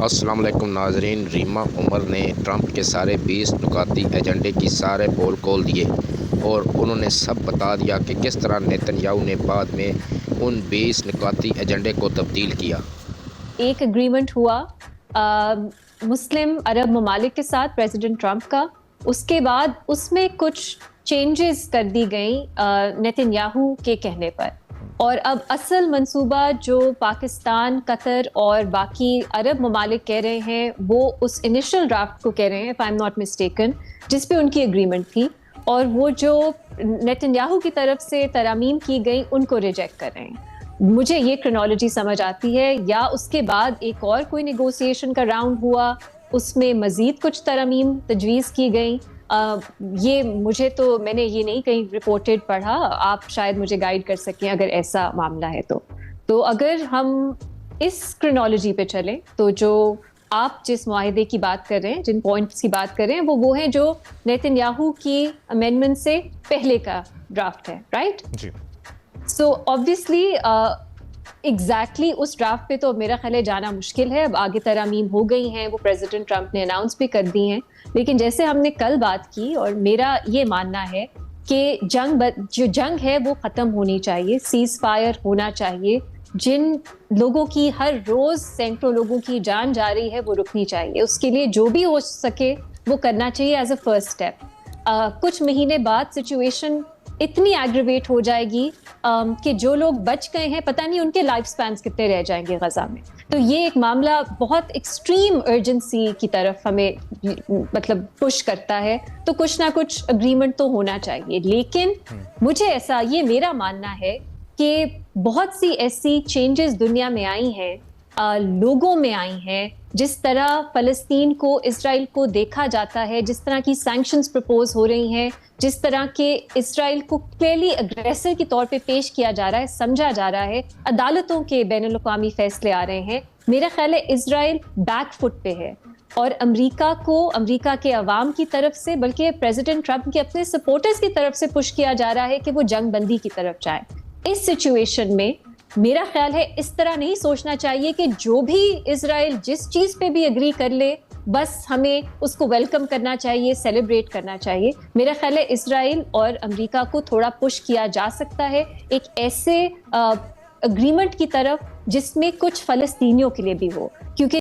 السلام علیکم ناظرین، ریما عمر نے ٹرمپ کے سارے 20 نکاتی ایجنڈے کی سارے پول کھول دیے اور انہوں نے سب بتا دیا کہ کس طرح نیتن یاہو نے بعد میں ان 20 نکاتی ایجنڈے کو تبدیل کیا۔ ایک اگریمنٹ ہوا مسلم عرب ممالک کے ساتھ پریزیڈنٹ ٹرمپ کا، اس کے بعد اس میں کچھ چینجز کر دی گئیں نیتن یاہو کے کہنے پر، اور اب اصل منصوبہ جو پاکستان، قطر اور باقی عرب ممالک کہہ رہے ہیں وہ اس انیشل ڈرافٹ کو کہہ رہے ہیں، if I'm not mistaken، جس پہ ان کی اگریمنٹ تھی، اور وہ جو نیتن یاہو کی طرف سے ترامیم کی گئیں ان کو ریجیکٹ کر رہے ہیں۔ مجھے یہ کرونالوجی سمجھ آتی ہے، یا اس کے بعد ایک اور کوئی نیگوسیشن کا راؤنڈ ہوا، اس میں مزید کچھ ترامیم تجویز کی گئیں۔ یہ مجھے تو میں نے یہ نہیں کہیں رپورٹڈ پڑھا، آپ شاید مجھے گائیڈ کر سکیں اگر ایسا معاملہ ہے تو اگر ہم اس کرونالوجی پہ چلیں تو جو آپ جس معاہدے کی بات کر رہے ہیں، جن پوائنٹس کی بات کر رہے ہیں، وہ ہیں جو نیتن یاہو کی امینڈمنٹ سے پہلے کا ڈرافٹ ہے، رائٹ؟ جی۔ سو آبویسلی ایگزیکٹلی اس ڈرافٹ پہ تو میرا خیال ہے جانا مشکل ہے، اب آگے ترامیم ہو گئی ہیں، وہ پریزیڈنٹ ٹرمپ نے اناؤنس بھی کر دی ہیں، لیکن جیسے ہم نے کل بات کی اور میرا یہ ماننا ہے کہ جو جنگ ہے وہ ختم ہونی چاہیے، سیز فائر ہونا چاہیے، جن لوگوں کی ہر روز سینکڑوں لوگوں کی جان جا رہی ہے وہ رکنی چاہیے، اس کے لیے جو بھی ہو سکے وہ کرنا چاہیے ایز اے فرسٹ اسٹیپ۔ کچھ مہینے بعد سچویشن اتنی ایگریویٹ ہو جائے گی کہ جو لوگ بچ گئے ہیں پتہ نہیں ان کے لائف سپینز کتنے رہ جائیں گے غزہ میں۔ تو یہ ایک معاملہ بہت ایکسٹریم ارجنسی کی طرف ہمیں مطلب پش کرتا ہے، تو کچھ نہ کچھ اگریمنٹ تو ہونا چاہیے، لیکن مجھے ایسا یہ میرا ماننا ہے کہ بہت سی ایسی چینجز دنیا میں آئی ہیں، لوگوں میں آئی ہیں، جس طرح فلسطین کو، اسرائیل کو دیکھا جاتا ہے، جس طرح کی سینکشنز پرپوز ہو رہی ہیں، جس طرح کے اسرائیل کو کلیئرلی اگریسر کے طور پہ پیش کیا جا رہا ہے، سمجھا جا رہا ہے، عدالتوں کے بین الاقوامی فیصلے آ رہے ہیں، میرا خیال ہے اسرائیل بیک فٹ پہ ہے، اور امریکہ کے عوام کی طرف سے، بلکہ پریزیڈنٹ ٹرمپ کے اپنے سپورٹرز کی طرف سے پش کیا جا رہا ہے کہ وہ جنگ بندی کی طرف جائے۔ اس سچویشن میں میرا خیال ہے اس طرح نہیں سوچنا چاہیے کہ جو بھی اسرائیل جس چیز پہ بھی اگری کر لے بس ہمیں اس کو ویلکم کرنا چاہیے، سیلیبریٹ کرنا چاہیے۔ میرا خیال ہے اسرائیل اور امریکہ کو تھوڑا پش کیا جا سکتا ہے ایک ایسے اگریمنٹ کی طرف جس میں کچھ فلسطینیوں کے لیے بھی ہو۔